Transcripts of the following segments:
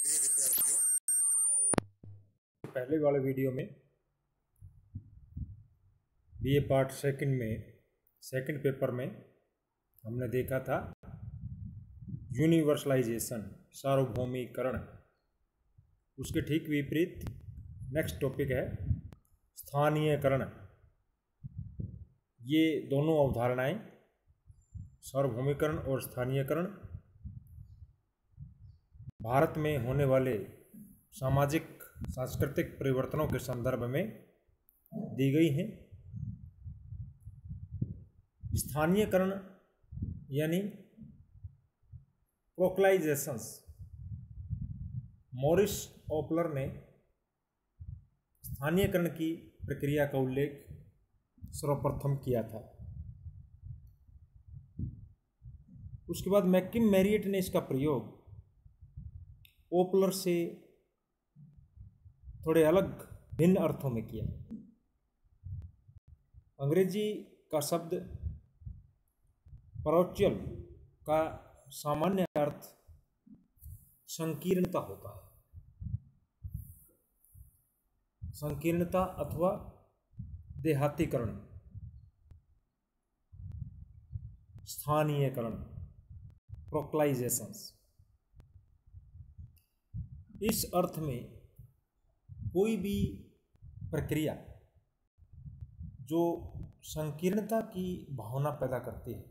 प्रिय विद्यार्थियों, पहले वाले वीडियो में बीए पार्ट सेकंड पेपर में हमने देखा था यूनिवर्सलाइजेशन, सार्वभौमिकरण। उसके ठीक विपरीत नेक्स्ट टॉपिक है स्थानीयकरण। ये दोनों अवधारणाएं, सार्वभौमिकरण और स्थानीयकरण, भारत में होने वाले सामाजिक सांस्कृतिक परिवर्तनों के संदर्भ में दी गई हैं। स्थानीयकरण यानी प्रोक्लाइजेशंस, मॉरिस ओपलर ने स्थानीयकरण की प्रक्रिया का उल्लेख सर्वप्रथम किया था। उसके बाद मैकिम मैरियट ने इसका प्रयोग ओपलर से थोड़े अलग भिन्न अर्थों में किया। अंग्रेजी का शब्द पैरोचियल का सामान्य अर्थ संकीर्णता होता है। संकीर्णता अथवा देहातीकरण, स्थानीयकरण, प्रोक्लाइजेशंस। इस अर्थ में कोई भी प्रक्रिया जो संकीर्णता की भावना पैदा करती है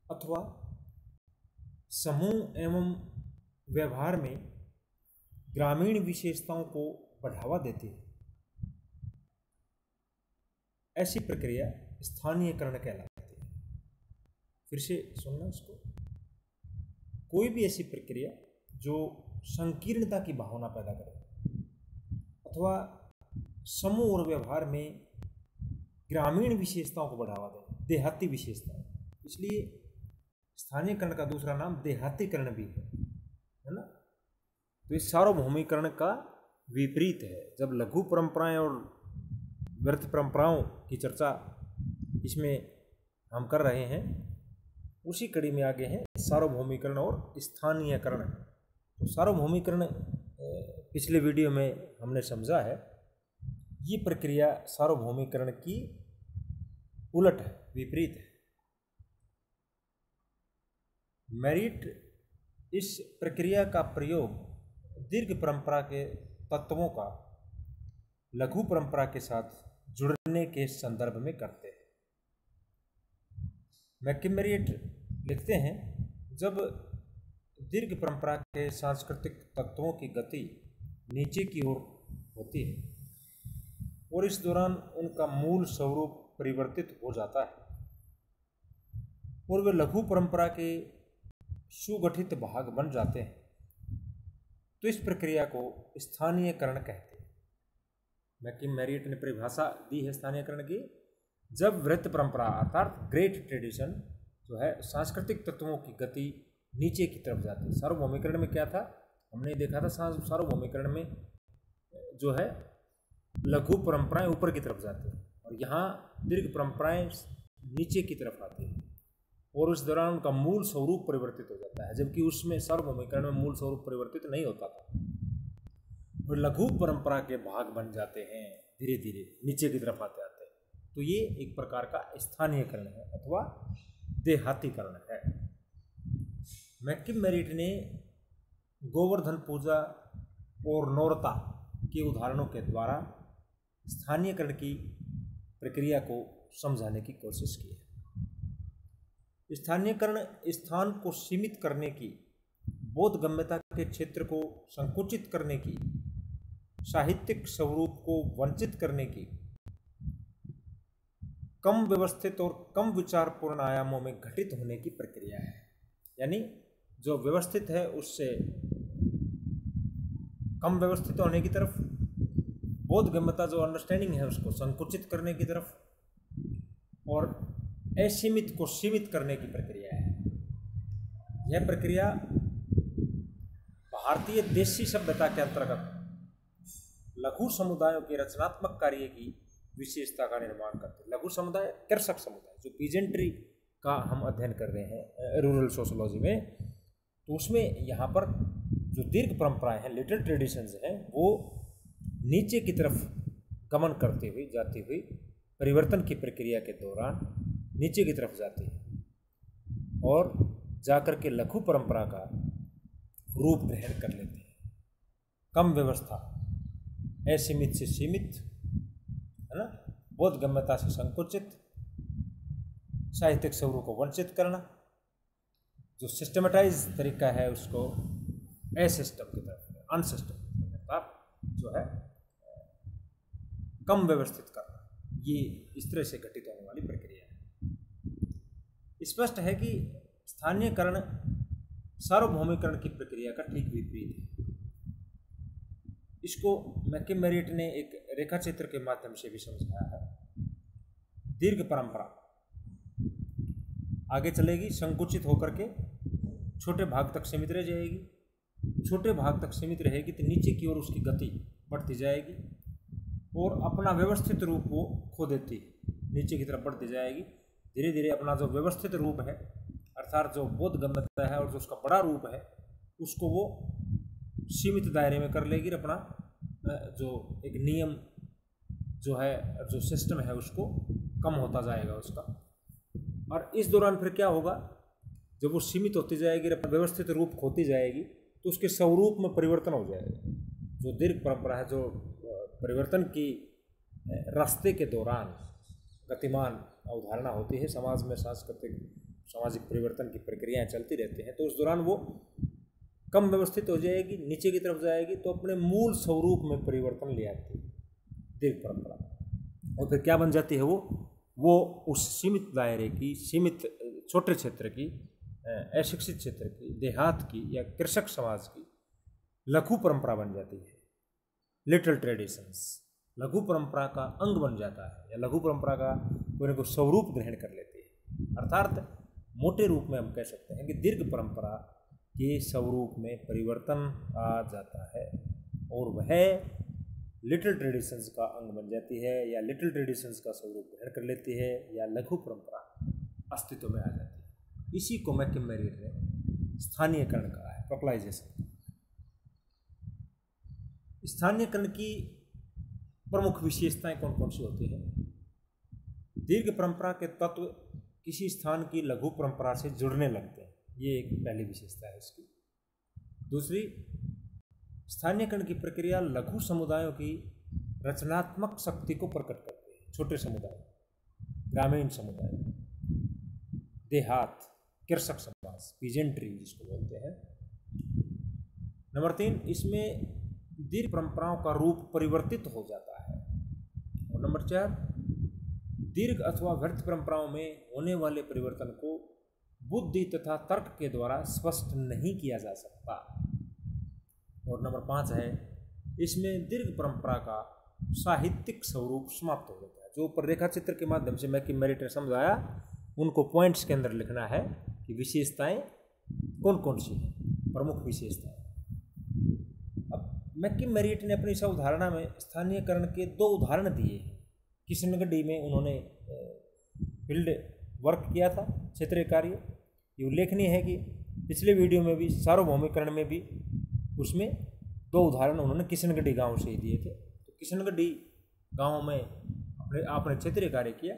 अथवा समूह एवं व्यवहार में ग्रामीण विशेषताओं को बढ़ावा देती है, ऐसी प्रक्रिया स्थानीयकरण कहलाती है। फिर से सुनना इसको। कोई भी ऐसी प्रक्रिया जो संकीर्णता की भावना पैदा करे अथवा समूह और व्यवहार में ग्रामीण विशेषताओं को बढ़ावा दे, देहाती विशेषताएं। इसलिए स्थानीयकरण का दूसरा नाम देहातीकरण भी है ना। तो इस सार्वभौमिकरण का विपरीत है। जब लघु परंपराएं और व्यर्थ परंपराओं की चर्चा इसमें हम कर रहे हैं, उसी कड़ी में आगे हैं सार्वभौमिकरण और स्थानीयकरण। तो सार्वभौमिकरण पिछले वीडियो में हमने समझा है, ये प्रक्रिया सार्वभौमिकरण की उलट है, विपरीत है। मैरिट इस प्रक्रिया का प्रयोग दीर्घ परंपरा के तत्वों का लघु परंपरा के साथ जुड़ने के संदर्भ में करते हैं। मैकिम मैरिट लिखते हैं, जब दीर्घ परंपरा के सांस्कृतिक तत्वों की गति नीचे की ओर होती है और इस दौरान उनका मूल स्वरूप परिवर्तित हो जाता है और वे लघु परंपरा के सुगठित भाग बन जाते हैं, तो इस प्रक्रिया को स्थानीयकरण कहते हैं। मैकिम मैरियट ने परिभाषा दी है स्थानीयकरण की, जब वृत्त परंपरा अर्थात ग्रेट ट्रेडिशन जो है सांस्कृतिक तत्वों की गति नीचे की तरफ जाती है। सार्वभौमिकरण में क्या था, हमने देखा था, सार्वभौमिकरण में जो है लघु परंपराएं ऊपर की तरफ जाती हैं और यहाँ दीर्घ परंपराएं नीचे की तरफ आती हैं और उस दौरान उनका मूल स्वरूप परिवर्तित हो जाता है, जबकि उसमें सार्वभौमिकरण में मूल स्वरूप परिवर्तित नहीं होता था और लघु परंपरा के भाग बन जाते हैं, धीरे धीरे नीचे की तरफ आते आते। तो ये एक प्रकार का स्थानीयकरण है अथवा देहातीकरण है। मैकिम मैरिट ने गोवर्धन पूजा और नौरता के उदाहरणों के द्वारा स्थानीयकरण की प्रक्रिया को समझाने की कोशिश की है। स्थानीयकरण स्थान को सीमित करने की, बोधगम्यता के क्षेत्र को संकुचित करने की, साहित्यिक स्वरूप को वंचित करने की, कम व्यवस्थित और कम विचारपूर्ण आयामों में घटित होने की प्रक्रिया है। यानी जो व्यवस्थित है उससे कम व्यवस्थित होने की तरफ, बोधगम्यता जो अंडरस्टैंडिंग है उसको संकुचित करने की तरफ, और असीमित को सीमित करने की प्रक्रिया है। यह प्रक्रिया भारतीय देशी सभ्यता के अंतर्गत लघु समुदायों के रचनात्मक कार्य की विशेषता का निर्माण करते हैं। लघु समुदाय, कृषक समुदाय, जो पीजेंट्री का हम अध्ययन कर रहे हैं रूरल सोशोलॉजी में, तो उसमें यहाँ पर जो दीर्घ परंपराएं हैं, लिटिल ट्रेडिशंस हैं, वो नीचे की तरफ गमन करती हुई जाती हुई परिवर्तन की प्रक्रिया के दौरान नीचे की तरफ जाती है और जाकर के लघु परंपरा का रूप ग्रहण कर लेती है। कम व्यवस्था, असीमित से सीमित, है ना, बोधगम्यता से संकुचित, साहित्यिक स्वरूप को वंचित करना, जो सिस्टमेटाइज तरीका है उसको असिस्टम की तरफ, अनसिस्टम अर्थात जो है कम व्यवस्थित करना, ये इस तरह से घटित होने वाली प्रक्रिया है। स्पष्ट है कि स्थानीयकरण सार्वभौमिकरण की प्रक्रिया का ठीक विपरीत है। इसको मैकिम मेरिट ने एक रेखा चित्र के माध्यम से भी समझाया है। दीर्घ परंपरा आगे चलेगी, संकुचित होकर के छोटे भाग तक सीमित रह जाएगी। छोटे भाग तक सीमित रहेगी तो नीचे की ओर उसकी गति बढ़ती जाएगी और अपना व्यवस्थित रूप वो खो देती है, नीचे की तरफ बढ़ती जाएगी। धीरे धीरे अपना जो व्यवस्थित रूप है अर्थात जो बोधगम्यता है और जो उसका बड़ा रूप है उसको वो सीमित दायरे में कर लेगी। अपना जो एक नियम जो है, जो सिस्टम है, उसको कम होता जाएगा उसका। और इस दौरान फिर क्या होगा, जब वो सीमित होती जाएगी, अपना व्यवस्थित रूप खोती जाएगी, तो उसके स्वरूप में परिवर्तन हो जाएगा। जो दीर्घ परंपरा है, जो परिवर्तन की रास्ते के दौरान गतिमान अवधारणा होती है, समाज में सांस्कृतिक सामाजिक परिवर्तन की प्रक्रियाएं चलती रहती हैं, तो उस दौरान वो कम व्यवस्थित हो जाएगी, नीचे की तरफ जाएगी, तो अपने मूल स्वरूप में परिवर्तन ले आती है दीर्घ परंपरा। और फिर क्या बन जाती है वो उस सीमित दायरे की, सीमित छोटे क्षेत्र की, अशिक्षित क्षेत्र की, देहात की या कृषक समाज की लघु परंपरा बन जाती है। लिटिल ट्रेडिशंस लघु परंपरा का अंग बन जाता है, या लघु परंपरा का कोई ना कोई स्वरूप ग्रहण कर लेती है। अर्थात मोटे रूप में हम कह सकते हैं कि दीर्घ परंपरा के स्वरूप में परिवर्तन आ जाता है और वह लिटिल ट्रेडिशंस का अंग बन जाती है, या लिटिल ट्रेडिशंस का स्वरूप ग्रहण कर लेती है, या लघु परंपरा अस्तित्व में आ जाती है। इसी को मैकिम मेरिट ने स्थानीयकरण कहा है, लोकलाइजेशन। स्थानीयकरण की प्रमुख विशेषताएं कौन कौन सी होती हैं? दीर्घ परंपरा के तत्व किसी स्थान की लघु परंपरा से जुड़ने लगते हैं, ये एक पहली विशेषता है इसकी। दूसरी, स्थानीयकरण की प्रक्रिया लघु समुदायों की रचनात्मक शक्ति को प्रकट करती है। छोटे समुदाय, ग्रामीण समुदाय, देहात, कृषक समाज, पीजेंट्री जिसको बोलते हैं। नंबर 3, इसमें दीर्घ परंपराओं का रूप परिवर्तित हो जाता है। और नंबर 4, दीर्घ अथवा व्यर्थ परंपराओं में होने वाले परिवर्तन को बुद्धि तथा तर्क के द्वारा स्पष्ट नहीं किया जा सकता। और नंबर 5 है, इसमें दीर्घ परंपरा का साहित्यिक स्वरूप समाप्त हो जाता है। जो ऊपर रेखा चित्र के माध्यम से मैकिम मेरिट ने समझाया, उनको पॉइंट्स के अंदर लिखना है कि विशेषताएं कौन कौन सी हैं, प्रमुख विशेषताएं। अब मैकिम मेरिट ने अपनी इस अवधारणा में स्थानीयकरण के 2 उदाहरण दिए हैं। किशनगढ़ी में उन्होंने फील्ड वर्क किया था, क्षेत्रीय कार्य। ये उल्लेखनीय है कि पिछले वीडियो में भी सार्वभौमिकरण में भी उसमें 2 उदाहरण उन्होंने किशनगढ़ी गांव से ही दिए थे। तो किशनगढ़ी गांव में आपने क्षेत्रीय कार्य किया,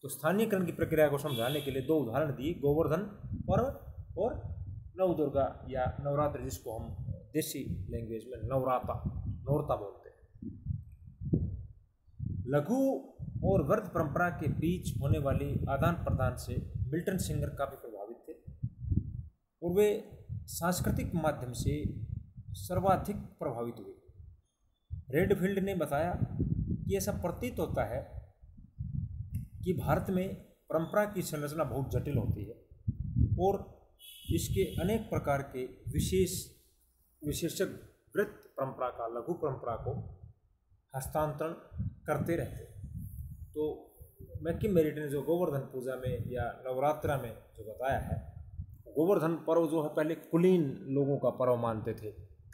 तो स्थानीयकरण की प्रक्रिया को समझाने के लिए 2 उदाहरण दिए, गोवर्धन पर्व और नवदुर्गा या नवरात्र, जिसको हम देसी लैंग्वेज में नौरता बोलते हैं। लघु और वर्ध परंपरा के बीच होने वाली आदान प्रदान से मिल्टन सिंगर काफ़ी प्रभावित थे और वे सांस्कृतिक माध्यम से सर्वाधिक प्रभावित हुए। रेडफील्ड ने बताया कि ऐसा प्रतीत होता है कि भारत में परंपरा की संरचना बहुत जटिल होती है और इसके अनेक प्रकार के विशेषज्ञ वृत्त परंपरा का, लघु परंपरा को हस्तांतरण करते रहते हैं। तो मैकिम मेरिट ने जो गोवर्धन पूजा में या नवरात्रा में जो बताया है, गोवर्धन पर्व जो है पहले कुलीन लोगों का पर्व मानते थे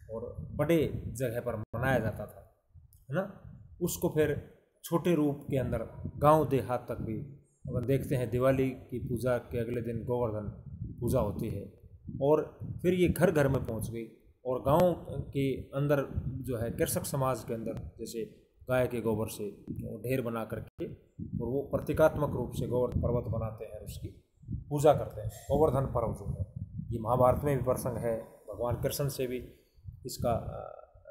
और बड़े जगह पर मनाया जाता था, है ना। उसको फिर छोटे रूप के अंदर गांव देहात तक भी अपन देखते हैं। दिवाली की पूजा के अगले दिन गोवर्धन पूजा होती है और फिर ये घर घर में पहुंच गई। और गांव के अंदर जो है कृषक समाज के अंदर जैसे गाय के गोबर से ढेर बना करके और वो प्रतीकात्मक रूप से गोवर्धन पर्वत बनाते हैं, उसकी पूजा करते हैं। गोवर्धन पर्व जो है ये महाभारत में भी प्रसंग है, भगवान कृष्ण से भी इसका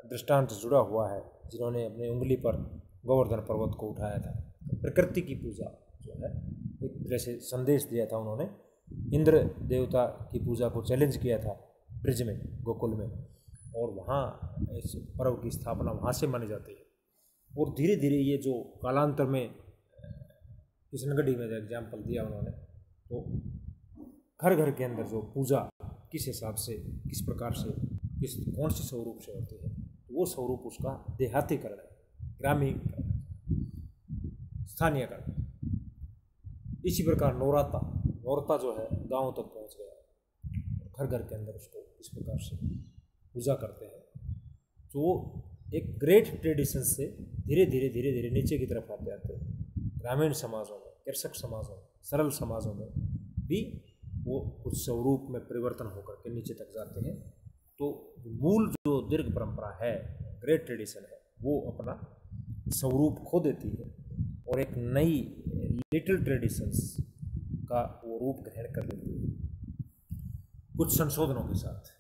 दृष्टांत जुड़ा हुआ है, जिन्होंने अपनी उंगली पर गोवर्धन पर्वत को उठाया था। प्रकृति की पूजा जो है एक तरह से संदेश दिया था उन्होंने। इंद्र देवता की पूजा को चैलेंज किया था ब्रिज में, गोकुल में, और वहाँ इस पर्व की स्थापना वहाँ से मानी जाती है। और धीरे धीरे ये जो कालांतर में किशनगढ़ी में एग्जाम्पल दिया उन्होंने, तो घर घर के अंदर जो पूजा किस हिसाब से, किस प्रकार से, कौन सी स्वरूप से होती है, तो वो स्वरूप उसका देहातीकरण है, ग्रामीण स्थानीयकरण। इसी प्रकार नौरता जो है गांव तक पहुंच गया, घर घर के अंदर उसको इस प्रकार से पूजा करते हैं। तो एक ग्रेट ट्रेडिशन से धीरे धीरे नीचे की तरफ आते आते ग्रामीण समाजों में, कृषक समाजों में, सरल समाजों में भी वो कुछ स्वरूप में परिवर्तन होकर के नीचे तक जाते हैं। तो मूल जो दीर्घ परंपरा है, ग्रेट ट्रेडिशन है, वो अपना स्वरूप खो देती है और एक नई लिटिल ट्रेडिशंस का वो रूप ग्रहण कर लेती है कुछ संशोधनों के साथ।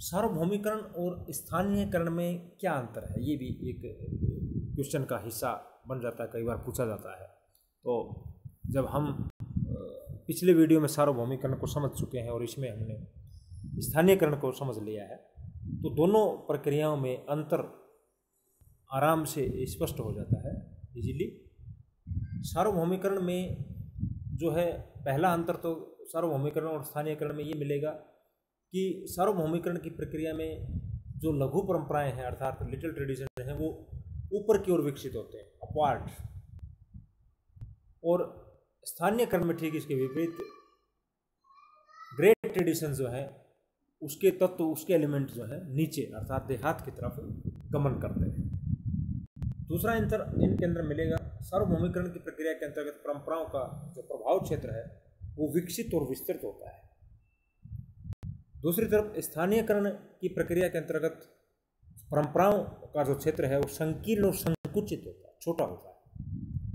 सार्वभौमिकरण और स्थानीयकरण में क्या अंतर है, ये भी एक क्वेश्चन का हिस्सा बन जाता है, कई बार पूछा जाता है। तो जब हम पिछले वीडियो में सार्वभौमिकरण को समझ चुके हैं और इसमें हमने स्थानीयकरण को समझ लिया है, तो दोनों प्रक्रियाओं में अंतर आराम से स्पष्ट हो जाता है इजीली। सार्वभौमिकरण में जो है पहला अंतर तो सार्वभौमिकरण और स्थानीयकरण में ये मिलेगा कि सार्वभौमिकरण की प्रक्रिया में जो लघु परंपराएं हैं अर्थात लिटिल ट्रेडिशन हैं, वो ऊपर की ओर विकसित होते हैं, अपवार्ड। और स्थानीयकरण में ठीक इसके विपरीत ग्रेट ट्रेडिशन जो है उसके तत्व, उसके एलिमेंट जो है नीचे अर्थात देहात की तरफ गमन करते हैं। दूसरा अंतर इनके अंदर मिलेगा, सार्वभौमिकरण की प्रक्रिया के अंतर्गत परंपराओं का जो प्रभाव क्षेत्र है वो विकसित और विस्तृत होता है। दूसरी तरफ स्थानीयकरण की प्रक्रिया के अंतर्गत परंपराओं का जो क्षेत्र है वो संकीर्ण और संकुचित होता है, छोटा होता है,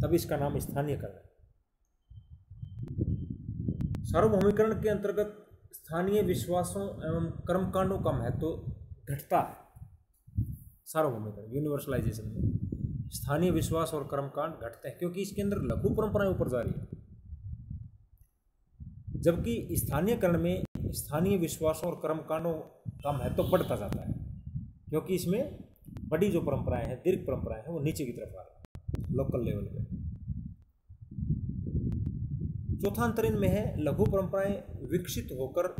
तभी इसका नाम स्थानीयकरण है। सार्वभौमिकरण के अंतर्गत स्थानीय विश्वासों एवं कर्मकांडों का महत्व घटता है। सार्वभौमिकरण यूनिवर्सलाइजेशन में स्थानीय विश्वास और कर्मकांड घटते हैं क्योंकि इसके अंदर लघु परंपराएं ऊपर जा रही है, जबकि स्थानीयकरण में स्थानीय विश्वासों और कर्मकांडों का महत्व बढ़ता जाता है क्योंकि इसमें बड़ी जो परंपराएं हैं, दीर्घ परंपराएं हैं, वो नीचे की तरफ आ रही है लोकल लेवल पे। चौथा अंतर इनमें है, लघु परंपराएं विकसित होकर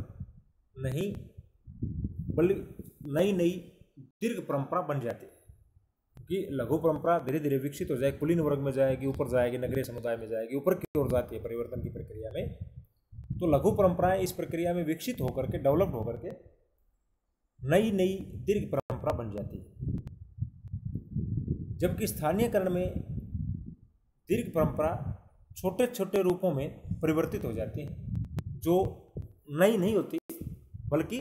नहीं बल्कि नई नई दीर्घ परंपरा बन जाती है कि लघु परंपरा धीरे धीरे विकसित हो जाए, कुलीन वर्ग में जाएगी, ऊपर जाएगी, नगरीय समुदाय में जाएगी, ऊपर की ओर जाती है परिवर्तन की प्रक्रिया में। तो लघु परंपराएं इस प्रक्रिया में विकसित होकर के, डेवलप्ड होकर के नई नई दीर्घ परंपरा बन जाती है, जबकि स्थानीयकरण में दीर्घ परंपरा छोटे छोटे रूपों में परिवर्तित हो जाती है जो नई नहीं होती बल्कि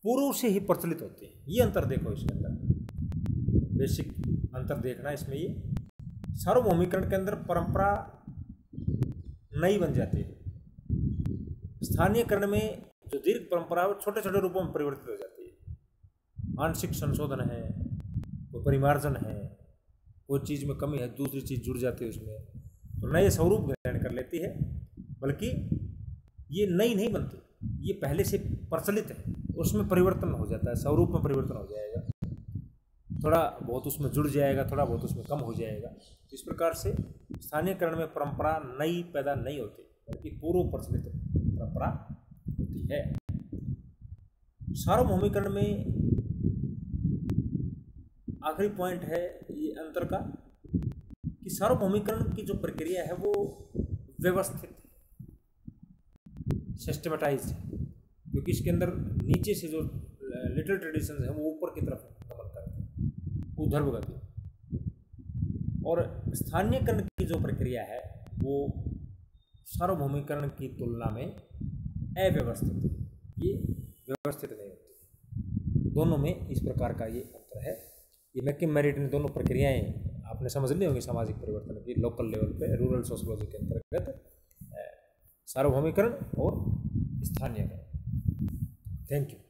पूर्व से ही प्रचलित होती है। ये अंतर देखो, इसके अंदर बेसिक अंतर देखना इसमें। ये सार्वभौमिकरण के अंदर परंपरा नई बन जाती है, स्थानीयकरण में जो दीर्घ परंपरा है वो छोटे छोटे रूपों में परिवर्तित हो जाती है। आंशिक संशोधन है, कोई परिमार्जन है, कोई चीज़ में कमी है, दूसरी चीज़ जुड़ जाती है उसमें, तो नए स्वरूप ग्रहण कर लेती है। बल्कि ये नई नहीं बनती, ये पहले से प्रचलित है, उसमें परिवर्तन हो जाता है, स्वरूप में परिवर्तन हो जाएगा, थोड़ा बहुत उसमें जुड़ जाएगा, थोड़ा बहुत उसमें कम हो जाएगा। इस प्रकार से स्थानीयकरण में परंपरा नई पैदा नहीं होती बल्कि पूर्व प्रचलित परंपरा होती है। सार्वभौमिकरण में आखिरी पॉइंट है ये अंतर का कि सार्वभौमिकरण की जो प्रक्रिया है वो व्यवस्थित है, सिस्टमेटाइज है, क्योंकि इसके अंदर नीचे से जो लिटिल ट्रेडिशंस है वो ऊपर की तरफ गमन करते हैं, ऊर्ध्व गति। और स्थानीयकरण की जो प्रक्रिया है वो सार्वभौमिकरण की तुलना में अव्यवस्थित है, ये व्यवस्थित नहीं होती। दोनों में इस प्रकार का ये अंतर है। ये मैकिम मेरिट ने दोनों प्रक्रियाएं आपने समझ ली होंगी सामाजिक परिवर्तन की, लोकल लेवल पे, रूरल सोशोलॉजी के अंतर्गत सार्वभौमिकरण और स्थानीयकरण। Thank you.